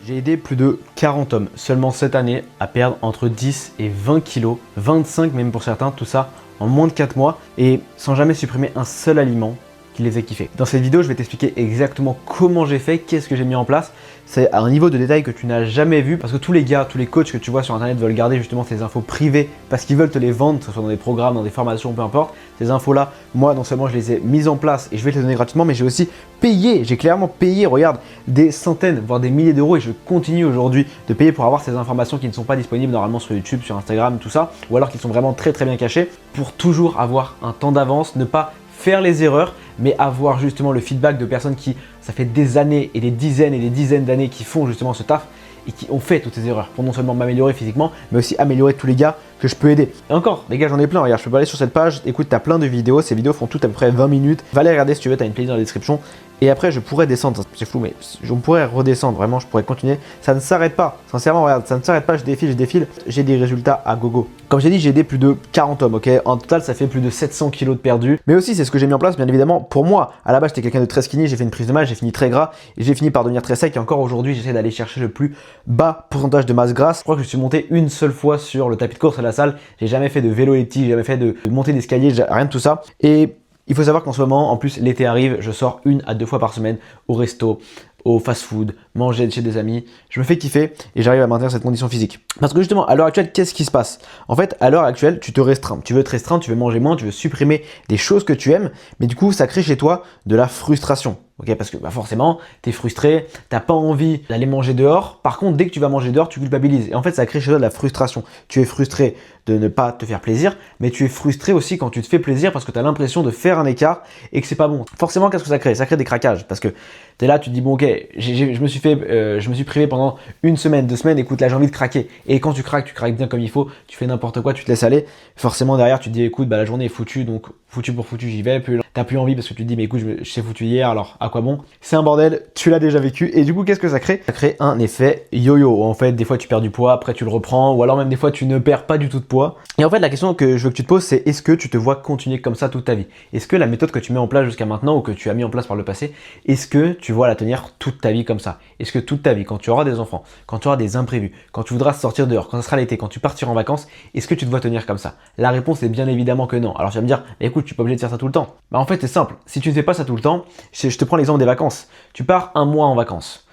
J'ai aidé plus de 40 hommes seulement cette année à perdre entre 10 et 20 kilos, 25 même pour certains, tout ça en moins de 4 mois et sans jamais supprimer un seul aliment qui les ait kiffés. Dans cette vidéo, je vais t'expliquer exactement comment j'ai fait, qu'est-ce que j'ai mis en place. C'est à un niveau de détail que tu n'as jamais vu parce que tous les gars, tous les coachs que tu vois sur internet veulent garder justement ces infos privées parce qu'ils veulent te les vendre, que ce soit dans des programmes, dans des formations, peu importe. Ces infos-là, moi non seulement je les ai mises en place et je vais te les donner gratuitement, mais j'ai aussi payé, j'ai clairement payé, regarde, des centaines, voire des milliers d'euros et je continue aujourd'hui de payer pour avoir ces informations qui ne sont pas disponibles normalement sur YouTube, sur Instagram, tout ça, ou alors qui sont vraiment très bien cachées pour toujours avoir un temps d'avance, ne pas faire les erreurs, mais avoir justement le feedback de personnes qui, ça fait des années et des dizaines d'années qui font justement ce taf et qui ont fait toutes ces erreurs pour non seulement m'améliorer physiquement, mais aussi améliorer tous les gars que je peux aider. Et encore, les gars, j'en ai plein. Regarde, je peux aller sur cette page. Écoute, tu as plein de vidéos. Ces vidéos font toutes à peu près 20 minutes. Va les regarder si tu veux, tu as une playlist dans la description. Et après, je pourrais descendre. C'est flou, mais je pourrais redescendre. Vraiment, je pourrais continuer. Ça ne s'arrête pas. Sincèrement, regarde, ça ne s'arrête pas. Je défile. J'ai des résultats à gogo. Comme j'ai dit, j'ai aidé plus de 40 hommes. Ok, en total, ça fait plus de 700 kilos de perdus. Mais aussi, c'est ce que j'ai mis en place, bien évidemment, pour moi. À la base, j'étais quelqu'un de très skinny. J'ai fait une prise de masse. J'ai fini très gras. Et j'ai fini par devenir très sec. Et encore aujourd'hui, j'essaie d'aller chercher le plus bas pourcentage de masse grasse. Je crois que je suis monté une seule fois sur le tapis de course à la salle. J'ai jamais fait de vélo elliptique, j'ai jamais fait de montée d'escalier, rien de tout ça. Et il faut savoir qu'en ce moment, en plus l'été arrive, je sors 1 à 2 fois par semaine au resto, au fast-food, manger chez des amis. Je me fais kiffer et j'arrive à maintenir cette condition physique. Parce que justement, à l'heure actuelle, qu'est-ce qui se passe? En fait, à l'heure actuelle, tu te restreins. Tu veux te restreindre, tu veux manger moins, tu veux supprimer des choses que tu aimes. Mais du coup, ça crée chez toi de la frustration. Okay, parce que forcément, tu es frustré, tu n'as pas envie d'aller manger dehors. Par contre, dès que tu vas manger dehors, tu culpabilises. Et en fait, ça crée chez toi de la frustration. Tu es frustré de ne pas te faire plaisir, mais tu es frustré aussi quand tu te fais plaisir parce que tu as l'impression de faire un écart et que c'est pas bon. Forcément, qu'est-ce que ça crée? Ça crée des craquages parce que tu es là, tu te dis, bon, ok, je me suis privé pendant 1 semaine, 2 semaines, écoute, là, j'ai envie de craquer. Et quand tu craques bien comme il faut, tu fais n'importe quoi, tu te laisses aller. Forcément, derrière, tu te dis, écoute, bah, la journée est foutue, donc foutu pour foutu, j'y vais. Puis t'as plus envie parce que tu te dis, mais écoute, je sais foutu hier, alors à quoi bon? C'est un bordel, tu l'as déjà vécu. Et du coup, qu'est-ce que ça crée? Ça crée un effet yo-yo. En fait, des fois, tu perds du poids, après, tu le reprends, ou alors même des fois, tu ne perds pas du tout de poids. Et en fait, la question que je veux que tu te poses, c'est est-ce que tu te vois continuer comme ça toute ta vie? Est-ce que la méthode que tu mets en place jusqu'à maintenant ou que tu as mis en place par le passé, est-ce que tu vois la tenir toute ta vie comme ça? Est-ce que toute ta vie, quand tu auras des enfants, quand tu auras des imprévus, quand tu voudras sortir dehors, quand ce sera l'été, quand tu partiras en vacances, est-ce que tu te vois tenir comme ça? La réponse est bien évidemment que non. Alors tu vas me dire, mais écoute, je suis pas obligé de faire ça tout le temps. Bah en fait, c'est simple. Si tu ne fais pas ça tout le temps, je te prends l'exemple des vacances. Tu pars 1 mois en vacances.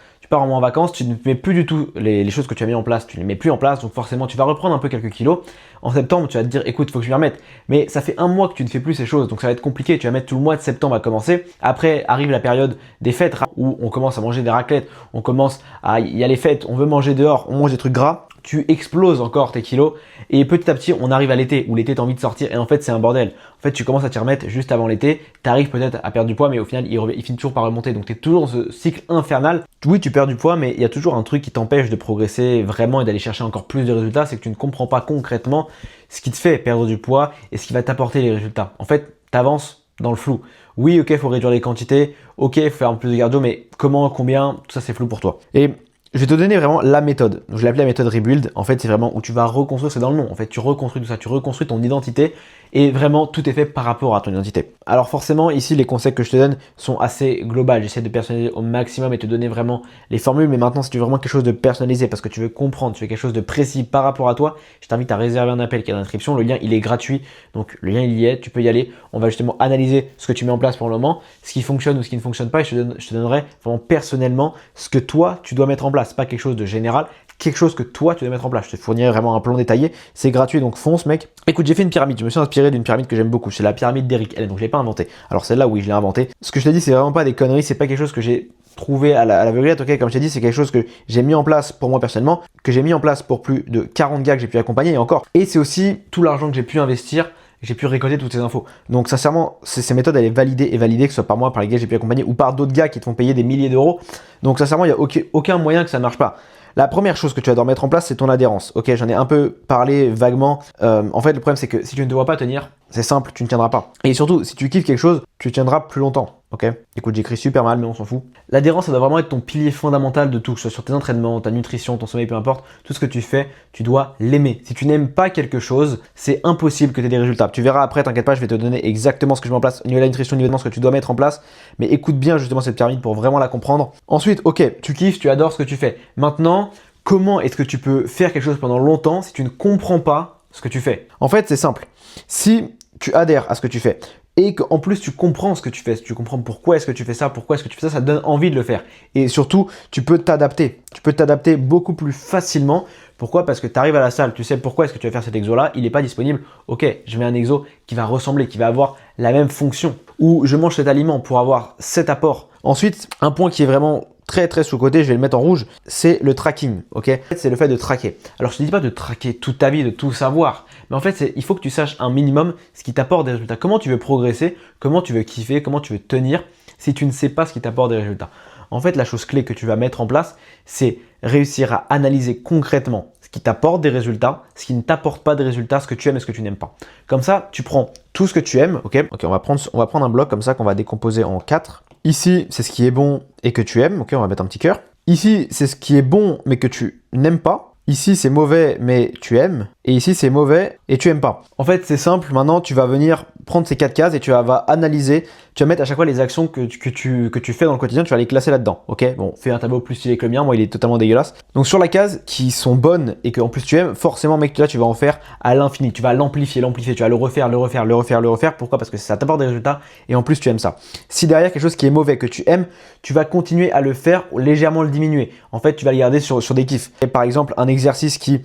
Tu ne mets plus du tout les choses que tu as mis en place, tu ne les mets plus en place, donc forcément tu vas reprendre un peu quelques kilos. En septembre, tu vas te dire, écoute, il faut que je m'y remette. Mais ça fait 1 mois que tu ne fais plus ces choses, donc ça va être compliqué. Tu vas mettre tout le mois de septembre à commencer. Après arrive la période des fêtes où on commence à manger des raclettes, il y a les fêtes, on veut manger dehors, on mange des trucs gras. Tu exploses encore tes kilos et petit à petit on arrive à l'été où l'été t'as envie de sortir et en fait c'est un bordel. En fait tu commences à t'y remettre juste avant l'été, t'arrives peut-être à perdre du poids mais au final il finit toujours par remonter, donc t'es toujours dans ce cycle infernal. Oui, tu perds du poids mais il y a toujours un truc qui t'empêche de progresser vraiment et d'aller chercher encore plus de résultats, c'est que tu ne comprends pas concrètement ce qui te fait perdre du poids et ce qui va t'apporter les résultats. En fait t'avances dans le flou. Oui, ok, faut réduire les quantités, ok, faut faire un peu plus de cardio, mais comment, combien, tout ça c'est flou pour toi. Et je vais te donner vraiment la méthode. Je l'ai appelée la méthode Rebuild. En fait, c'est vraiment où tu vas reconstruire, c'est dans le nom. En fait, tu reconstruis tout ça, tu reconstruis ton identité et vraiment tout est fait par rapport à ton identité. Alors forcément, ici, les conseils que je te donne sont assez globaux. J'essaie de personnaliser au maximum et te donner vraiment les formules. Mais maintenant, si tu veux vraiment quelque chose de personnalisé parce que tu veux comprendre, tu veux quelque chose de précis par rapport à toi, je t'invite à réserver un appel qui est dans l'inscription. Le lien, il est gratuit. Donc, le lien, il y est. Tu peux y aller. On va justement analyser ce que tu mets en place pour le moment, ce qui fonctionne ou ce qui ne fonctionne pas. Et je te donnerai vraiment personnellement ce que toi, tu dois mettre en place. Pas quelque chose de général, quelque chose que toi tu dois mettre en place. Je te fournirai vraiment un plan détaillé, c'est gratuit donc fonce mec. Écoute, j'ai fait une pyramide, je me suis inspiré d'une pyramide que j'aime beaucoup, c'est la pyramide d'Eric Hellen, donc je l'ai pas inventée. Alors celle-là oui je l'ai inventée. Ce que je t'ai dit c'est vraiment pas des conneries, c'est pas quelque chose que j'ai trouvé à l'aveuglette, ok, comme je t'ai dit c'est quelque chose que j'ai mis en place pour moi personnellement, que j'ai mis en place pour plus de 40 gars que j'ai pu accompagner et encore. Et c'est aussi tout l'argent que j'ai pu investir, j'ai pu récolter toutes ces infos. Donc sincèrement, ces méthodes, elle est validée que ce soit par moi, par les gars que j'ai pu accompagner ou par d'autres gars qui te font payer des milliers d'euros. Donc sincèrement, il n'y a aucun moyen que ça ne marche pas. La première chose que tu vas devoir mettre en place, c'est ton adhérence. Ok, j'en ai un peu parlé vaguement. En fait, le problème, c'est que si tu ne te vois pas tenir, c'est simple, tu ne tiendras pas. Et surtout, si tu kiffes quelque chose, tu tiendras plus longtemps. Ok, écoute, j'écris super mal, mais on s'en fout. L'adhérence, ça doit vraiment être ton pilier fondamental de tout, que ce soit sur tes entraînements, ta nutrition, ton sommeil, peu importe. Tout ce que tu fais, tu dois l'aimer. Si tu n'aimes pas quelque chose, c'est impossible que tu aies des résultats. Tu verras après, t'inquiète pas, je vais te donner exactement ce que je mets en place au niveau de la nutrition, au niveau de ce que tu dois mettre en place. Mais écoute bien justement cette pyramide pour vraiment la comprendre. Ensuite, ok, tu kiffes, tu adores ce que tu fais. Maintenant, comment est-ce que tu peux faire quelque chose pendant longtemps si tu ne comprends pas ce que tu fais? En fait, c'est simple. Si tu adhères à ce que tu fais et qu'en plus tu comprends ce que tu fais, tu comprends pourquoi est-ce que tu fais ça, pourquoi est-ce que tu fais ça, ça te donne envie de le faire. Et surtout, tu peux t'adapter. Tu peux t'adapter beaucoup plus facilement. Pourquoi? Parce que tu arrives à la salle, tu sais pourquoi est-ce que tu vas faire cet exo-là, il n'est pas disponible. Ok, je mets un exo qui va ressembler, qui va avoir la même fonction. Ou je mange cet aliment pour avoir cet apport. Ensuite, un point qui est vraiment très sous-côté, je vais le mettre en rouge, c'est le tracking, ok? C'est le fait de traquer. Alors je ne te dis pas de traquer toute ta vie, de tout savoir, mais en fait il faut que tu saches un minimum ce qui t'apporte des résultats. Comment tu veux progresser, comment tu veux kiffer, comment tu veux tenir si tu ne sais pas ce qui t'apporte des résultats. En fait, la chose clé que tu vas mettre en place, c'est réussir à analyser concrètement ce qui t'apporte des résultats, ce qui ne t'apporte pas des résultats, ce que tu aimes et ce que tu n'aimes pas. Comme ça, tu prends tout ce que tu aimes, ok? Ok, on va prendre un bloc comme ça qu'on va décomposer en 4. Ici, c'est ce qui est bon et que tu aimes. Ok, on va mettre un petit cœur. Ici, c'est ce qui est bon mais que tu n'aimes pas. Ici, c'est mauvais mais tu aimes. Et ici, c'est mauvais et tu aimes pas. En fait, c'est simple. Maintenant, tu vas venir prendre ces 4 cases et tu vas analyser. Tu vas mettre à chaque fois les actions que tu fais dans le quotidien. Tu vas les classer là-dedans. Ok, bon, fais un tableau plus stylé que le mien. Moi, il est totalement dégueulasse. Donc, sur la case qui sont bonnes et que en plus tu aimes, forcément, mec, là, tu vas en faire à l'infini. Tu vas l'amplifier. Tu vas le refaire. Pourquoi? Parce que ça t'apporte des résultats et en plus, tu aimes ça. Si derrière quelque chose qui est mauvais que tu aimes, tu vas continuer à le faire ou légèrement le diminuer. En fait, tu vas le garder sur des kiffs. Et par exemple, un exercice qui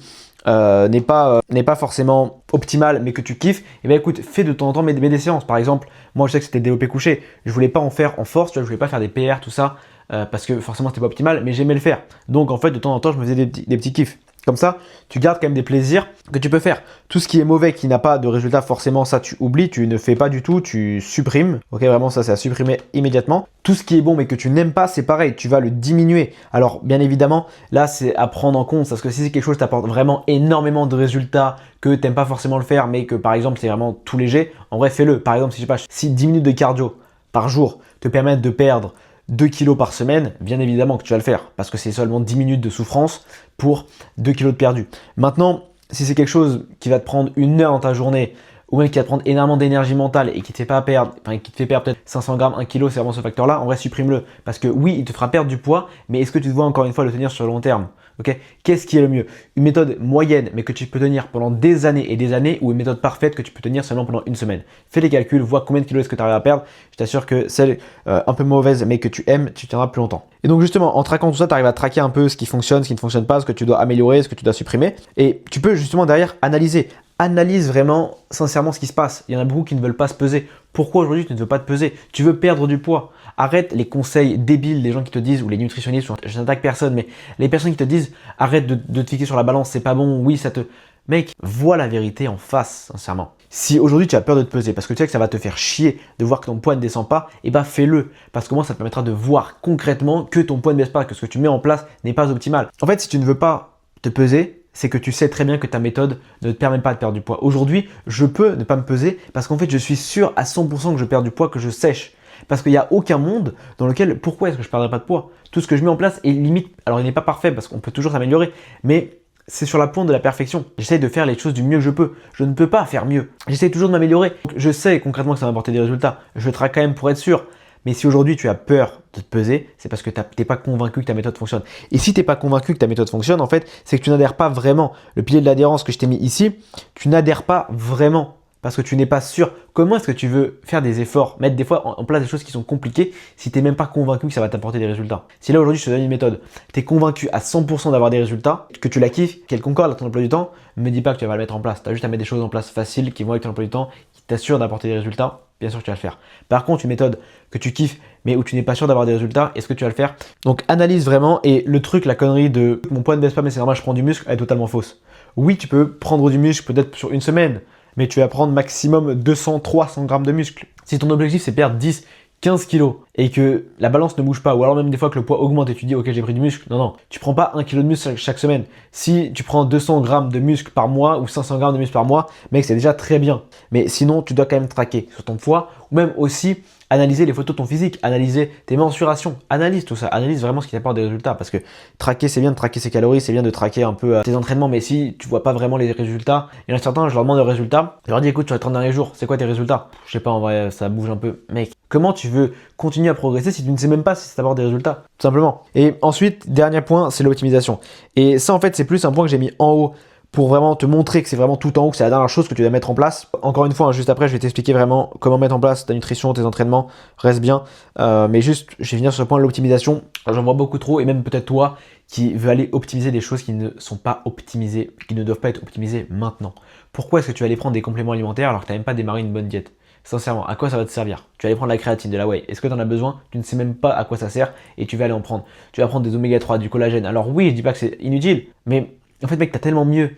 n'est pas forcément optimal mais que tu kiffes, et bien écoute, fais de temps en temps des séances. Par exemple, moi je sais que c'était le développé couché, je voulais pas en faire en force, tu vois, je voulais pas faire des PR, tout ça, parce que forcément c'était pas optimal, mais j'aimais le faire. Donc en fait, de temps en temps, je me faisais des petits kiffs. Comme ça, tu gardes quand même des plaisirs que tu peux faire. Tout ce qui est mauvais, qui n'a pas de résultat, forcément, ça tu oublies, tu ne fais pas du tout, tu supprimes. Ok, vraiment, ça c'est à supprimer immédiatement. Tout ce qui est bon mais que tu n'aimes pas, c'est pareil, tu vas le diminuer. Alors, bien évidemment, là c'est à prendre en compte, parce que si c'est quelque chose qui t'apporte vraiment énormément de résultats, que tu n'aimes pas forcément le faire, mais que par exemple c'est vraiment tout léger, en vrai fais-le. Par exemple, si je sais pas, si 10 minutes de cardio par jour te permettent de perdre 2 kilos par semaine, bien évidemment que tu vas le faire, parce que c'est seulement 10 minutes de souffrance pour 2 kilos de perdu. Maintenant, si c'est quelque chose qui va te prendre 1 heure dans ta journée, ou même qui va te prendre énormément d'énergie mentale et qui te fait pas perdre, enfin qui te fait perdre peut-être 500 grammes, 1 kilo, c'est vraiment ce facteur-là, en vrai supprime-le. Parce que oui, il te fera perdre du poids, mais est-ce que tu te vois encore une fois le tenir sur le long terme? Ok, qu'est-ce qui est le mieux? Une méthode moyenne mais que tu peux tenir pendant des années et des années, ou une méthode parfaite que tu peux tenir seulement pendant 1 semaine? Fais les calculs, vois combien de kilos est-ce que tu arrives à perdre. Je t'assure que celle un peu mauvaise mais que tu aimes, tu tiendras plus longtemps. Et donc justement, en traquant tout ça, tu arrives à traquer un peu ce qui fonctionne, ce qui ne fonctionne pas, ce que tu dois améliorer, ce que tu dois supprimer. Et tu peux justement derrière analyser. Analyse vraiment sincèrement ce qui se passe. Il y en a beaucoup qui ne veulent pas se peser. Pourquoi aujourd'hui tu ne veux pas te peser? Tu veux perdre du poids. Arrête les conseils débiles des gens qui te disent, ou les nutritionnistes, je n'attaque personne, mais les personnes qui te disent arrête de te fixer sur la balance, c'est pas bon, oui ça te... Mec, vois la vérité en face, sincèrement. Si aujourd'hui tu as peur de te peser parce que tu sais que ça va te faire chier de voir que ton poids ne descend pas, eh ben fais-le. Parce que moi ça te permettra de voir concrètement que ton poids ne baisse pas, que ce que tu mets en place n'est pas optimal. En fait, si tu ne veux pas te peser, c'est que tu sais très bien que ta méthode ne te permet pas de perdre du poids. Aujourd'hui, je peux ne pas me peser parce qu'en fait, je suis sûr à 100% que je perds du poids, que je sèche. Parce qu'il n'y a aucun monde dans lequel, pourquoi est-ce que je ne perdrais pas de poids? Tout ce que je mets en place est limite, alors il n'est pas parfait parce qu'on peut toujours s'améliorer, mais c'est sur la pointe de la perfection. J'essaie de faire les choses du mieux que je peux. Je ne peux pas faire mieux. J'essaie toujours de m'améliorer. Je sais concrètement que ça va m'apporter des résultats. Je traque quand même pour être sûr. Mais si aujourd'hui tu as peur de te peser, c'est parce que tu n'es pas convaincu que ta méthode fonctionne. Et si tu n'es pas convaincu que ta méthode fonctionne, en fait, c'est que tu n'adhères pas vraiment. Le pilier de l'adhérence que je t'ai mis ici, tu n'adhères pas vraiment parce que tu n'es pas sûr. Comment est-ce que tu veux faire des efforts, mettre des fois en place des choses qui sont compliquées si tu n'es même pas convaincu que ça va t'apporter des résultats? Si là aujourd'hui je te donne une méthode, tu es convaincu à 100% d'avoir des résultats, que tu la kiffes, qu'elle concorde à ton emploi du temps, ne me dis pas que tu vas le mettre en place. Tu as juste à mettre des choses en place faciles qui vont avec ton emploi du temps, qui t'assurent d'apporter des résultats. Bien sûr que tu vas le faire. Par contre, une méthode que tu kiffes mais où tu n'es pas sûr d'avoir des résultats, est-ce que tu vas le faire? Donc analyse vraiment. Et le truc, la connerie de mon poids ne baisse pas mais c'est normal, je prends du muscle, elle est totalement fausse. Oui, tu peux prendre du muscle peut-être sur 1 semaine, mais tu vas prendre maximum 200-300 grammes de muscle. Si ton objectif c'est perdre 10, 15 kilos et que la balance ne bouge pas, ou alors même des fois que le poids augmente et tu dis ok j'ai pris du muscle, non, tu prends pas 1 kg de muscle chaque semaine. Si tu prends 200 grammes de muscle par mois ou 500 grammes de muscle par mois, mec c'est déjà très bien. Mais sinon tu dois quand même traquer sur ton poids ou même aussi analyser les photos de ton physique, analyser tes mensurations, analyse tout ça, analyse vraiment ce qui t'apporte des résultats parce que traquer c'est bien de traquer ses calories, c'est bien de traquer un peu tes entraînements, mais si tu vois pas vraiment les résultats, il y en a certains, je leur demande les résultats, je leur dis écoute sur les 30 derniers jours, c'est quoi tes résultats? Je sais pas en vrai, ça bouge un peu, mec. Comment tu veux continuer à progresser si tu ne sais même pas si ça t'apporte des résultats? Tout simplement. Et ensuite, dernier point, c'est l'optimisation. Et ça en fait c'est plus un point que j'ai mis en haut pour vraiment te montrer que c'est vraiment tout en haut, que c'est la dernière chose que tu dois mettre en place. Encore une fois, juste après, je vais t'expliquer vraiment comment mettre en place ta nutrition, tes entraînements, reste bien. Mais juste, je vais venir sur ce point de l'optimisation. J'en vois beaucoup trop, et même peut-être toi qui veux aller optimiser des choses qui ne sont pas optimisées, qui ne doivent pas être optimisées maintenant. Pourquoi est-ce que tu vas aller prendre des compléments alimentaires alors que tu n'as même pas démarré une bonne diète? Sincèrement, à quoi ça va te servir? Tu vas aller prendre la créatine, de la whey. Est-ce que tu en as besoin? Tu ne sais même pas à quoi ça sert et tu vas aller en prendre. Tu vas prendre des oméga 3, du collagène. Alors oui, je dis pas que c'est inutile, mais en fait mec, t'as tellement mieux.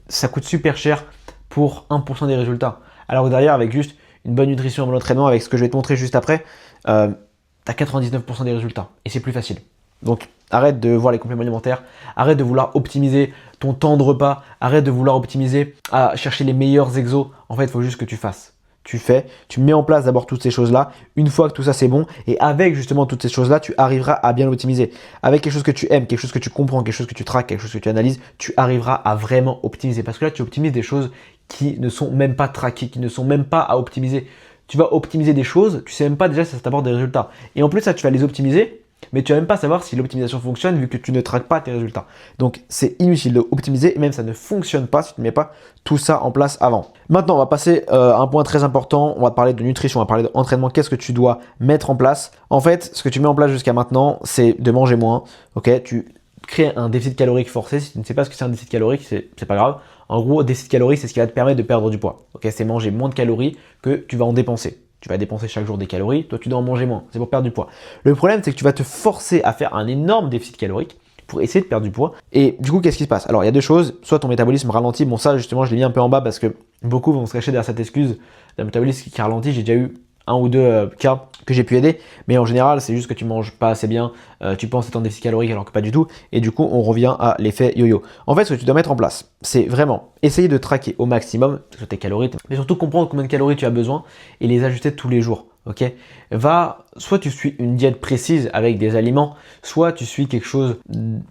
Ça coûte super cher pour 1% des résultats. Alors que derrière, avec juste une bonne nutrition, un bon entraînement, avec ce que je vais te montrer juste après, t'as 99% des résultats. Et c'est plus facile. Donc arrête de voir les compléments alimentaires, arrête de vouloir optimiser ton temps de repas, arrête de vouloir optimiser à chercher les meilleurs exos. En fait, il faut juste que tu fasses. Tu fais, tu mets en place d'abord toutes ces choses-là. Une fois que tout ça c'est bon, et avec justement toutes ces choses-là, tu arriveras à bien l'optimiser. Avec quelque chose que tu aimes, quelque chose que tu comprends, quelque chose que tu traques, quelque chose que tu analyses, tu arriveras à vraiment optimiser. Parce que là, tu optimises des choses qui ne sont même pas traquées, qui ne sont même pas à optimiser. Tu vas optimiser des choses, tu sais même pas déjà si ça t'apporte des résultats. Et en plus, ça, tu vas les optimiser, mais tu vas même pas savoir si l'optimisation fonctionne vu que tu ne traques pas tes résultats. Donc c'est inutile d'optimiser et même ça ne fonctionne pas si tu ne mets pas tout ça en place avant. Maintenant on va passer à un point très important, on va parler de nutrition, on va parler d'entraînement, qu'est-ce que tu dois mettre en place. En fait ce que tu mets en place jusqu'à maintenant c'est de manger moins, ok, tu crées un déficit calorique forcé, si tu ne sais pas ce que c'est un déficit calorique c'est pas grave. En gros déficit calorique c'est ce qui va te permettre de perdre du poids, ok, c'est manger moins de calories que tu vas en dépenser. Tu vas dépenser chaque jour des calories, toi tu dois en manger moins, c'est pour perdre du poids. Le problème c'est que tu vas te forcer à faire un énorme déficit calorique pour essayer de perdre du poids. Et du coup qu'est-ce qui se passe? Alors il y a deux choses, soit ton métabolisme ralentit, bon ça justement je l'ai mis un peu en bas parce que beaucoup vont se cacher derrière cette excuse d'un métabolisme qui ralentit, j'ai déjà eu un ou deux cas que j'ai pu aider, mais en général c'est juste que tu manges pas assez bien, tu penses être en déficit calorique alors que pas du tout, et du coup on revient à l'effet yo-yo. En fait ce que tu dois mettre en place, c'est vraiment essayer de traquer au maximum tes calories, mais surtout comprendre combien de calories tu as besoin et les ajuster tous les jours. Ok, soit tu suis une diète précise avec des aliments, soit tu suis quelque chose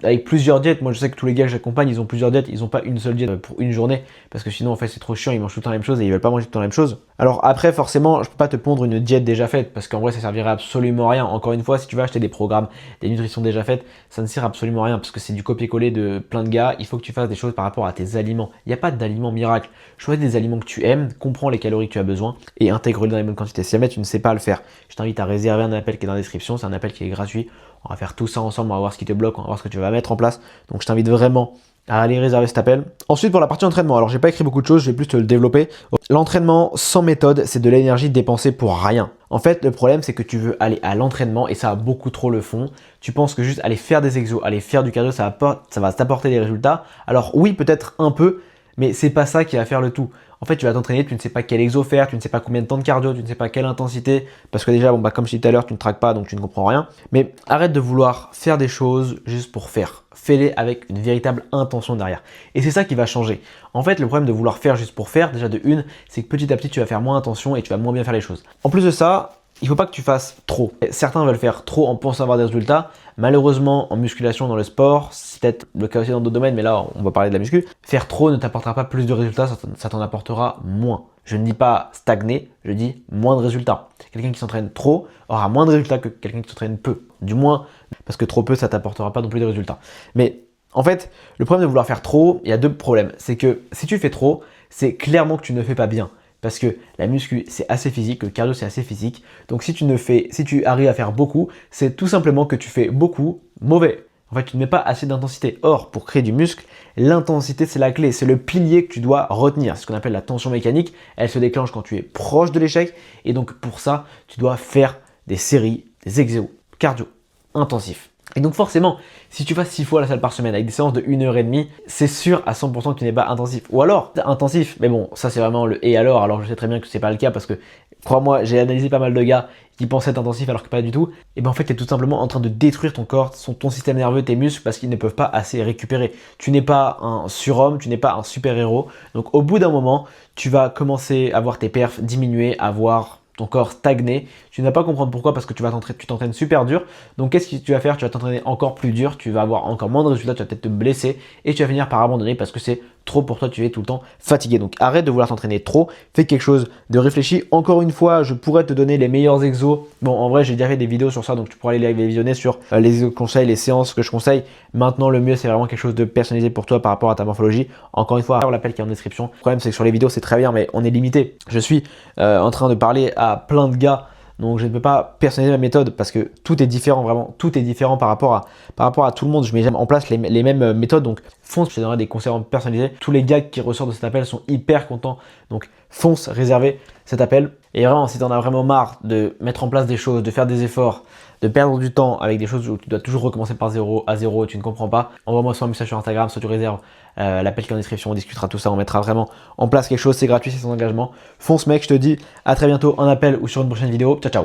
avec plusieurs diètes. Moi je sais que tous les gars que j'accompagne ils ont plusieurs diètes, ils n'ont pas une seule diète pour une journée parce que sinon en fait c'est trop chiant, ils mangent tout le temps la même chose et ils veulent pas manger tout le temps la même chose. Alors après forcément je peux pas te pondre une diète déjà faite parce qu'en vrai ça servirait absolument à rien. Encore une fois, si tu vas acheter des programmes, des nutritions déjà faites, ça ne sert absolument à rien parce que c'est du copier-coller de plein de gars. Il faut que tu fasses des choses par rapport à tes aliments. Il n'y a pas d'aliments miracle. Choisis des aliments que tu aimes, comprends les calories que tu as besoin et intègre-les dans les bonnes quantités. Si jamais tu ne sais pas le faire, je t'invite à réserver un appel qui est dans la description. C'est un appel qui est gratuit. On va faire tout ça ensemble, on va voir ce qui te bloque, on va voir ce que tu vas mettre en place. Donc je t'invite vraiment à aller réserver cet appel. Ensuite pour la partie entraînement, alors j'ai pas écrit beaucoup de choses, je vais plus te le développer. L'entraînement sans méthode, c'est de l'énergie dépensée pour rien. En fait, le problème c'est que tu veux aller à l'entraînement et ça a beaucoup trop le fond. Tu penses que juste aller faire des exos, aller faire du cardio, ça va t'apporter des résultats. Alors oui, peut-être un peu, mais c'est pas ça qui va faire le tout. En fait, tu vas t'entraîner, tu ne sais pas quel exo faire, tu ne sais pas combien de temps de cardio, tu ne sais pas quelle intensité, parce que déjà, bon, comme je disais tout à l'heure, tu ne traques pas, donc tu ne comprends rien. Mais arrête de vouloir faire des choses juste pour faire. Fais-les avec une véritable intention derrière. Et c'est ça qui va changer. En fait, le problème de vouloir faire juste pour faire, déjà de une, c'est que petit à petit, tu vas faire moins attention et tu vas moins bien faire les choses. En plus de ça, il ne faut pas que tu fasses trop. Certains veulent faire trop en pensant avoir des résultats. Malheureusement, en musculation, dans le sport, c'est peut-être le cas aussi dans d'autres domaines, mais là, on va parler de la muscu. Faire trop ne t'apportera pas plus de résultats, ça t'en apportera moins. Je ne dis pas stagner, je dis moins de résultats. Quelqu'un qui s'entraîne trop aura moins de résultats que quelqu'un qui s'entraîne peu. Du moins, parce que trop peu, ça t'apportera pas non plus de résultats. Mais en fait, le problème de vouloir faire trop, il y a deux problèmes. C'est que si tu fais trop, c'est clairement que tu ne fais pas bien. Parce que la muscu, c'est assez physique, le cardio, c'est assez physique. Donc si tu arrives à faire beaucoup, c'est tout simplement que tu fais beaucoup mauvais. En fait, tu ne mets pas assez d'intensité. Or, pour créer du muscle, l'intensité, c'est la clé. C'est le pilier que tu dois retenir. C'est ce qu'on appelle la tension mécanique. Elle se déclenche quand tu es proche de l'échec. Et donc, pour ça, tu dois faire des séries, des exos, cardio, intensifs. Et donc forcément, si tu vas 6 fois à la salle par semaine avec des séances de 1h30, c'est sûr à 100% que tu n'es pas intensif. Ou alors, intensif, mais bon, ça c'est vraiment le et alors je sais très bien que c'est pas le cas parce que Crois-moi, j'ai analysé pas mal de gars qui pensaient être intensifs alors que pas du tout. Et ben en fait, tu es tout simplement en train de détruire ton corps, ton système nerveux, tes muscles parce qu'ils ne peuvent pas assez récupérer. Tu n'es pas un surhomme, tu n'es pas un super-héros. Donc au bout d'un moment, tu vas commencer à voir tes perfs diminuer, à voir ton corps stagner. Tu ne vas pas comprendre pourquoi parce que tu t'entraînes super dur. Donc qu'est-ce que tu vas faire? Tu vas t'entraîner encore plus dur, tu vas avoir encore moins de résultats, tu vas peut-être te blesser et tu vas finir par abandonner parce que c'est trop pour toi, tu es tout le temps fatigué. Donc arrête de vouloir t'entraîner trop, fais quelque chose de réfléchi. Encore une fois, je pourrais te donner les meilleurs exos. Bon, en vrai, j'ai déjà fait des vidéos sur ça, donc tu pourras aller les visionner sur les exos que je conseille, les séances que je conseille. Maintenant, le mieux, c'est vraiment quelque chose de personnalisé pour toi par rapport à ta morphologie. Encore une fois, l'appel qui est en description. Le problème, c'est que sur les vidéos, c'est très bien, mais on est limité. Je suis en train de parler à plein de gars. Donc je ne peux pas personnaliser ma méthode parce que tout est différent, vraiment, tout est différent par rapport à tout le monde. Je mets jamais en place les mêmes méthodes, donc fonce, je te donnerai des conseils personnalisés. Tous les gars qui ressortent de cet appel sont hyper contents, donc fonce réserver cet appel. Et vraiment, si tu en as vraiment marre de mettre en place des choses, de faire des efforts, de perdre du temps avec des choses où tu dois toujours recommencer par 0 à 0 et tu ne comprends pas, envoie-moi soit un message sur Instagram, soit tu réserves l'appel qui est en description, on discutera tout ça, on mettra vraiment en place quelque chose, c'est gratuit, c'est sans engagement. Fonce mec, je te dis à très bientôt en appel ou sur une prochaine vidéo. Ciao ciao.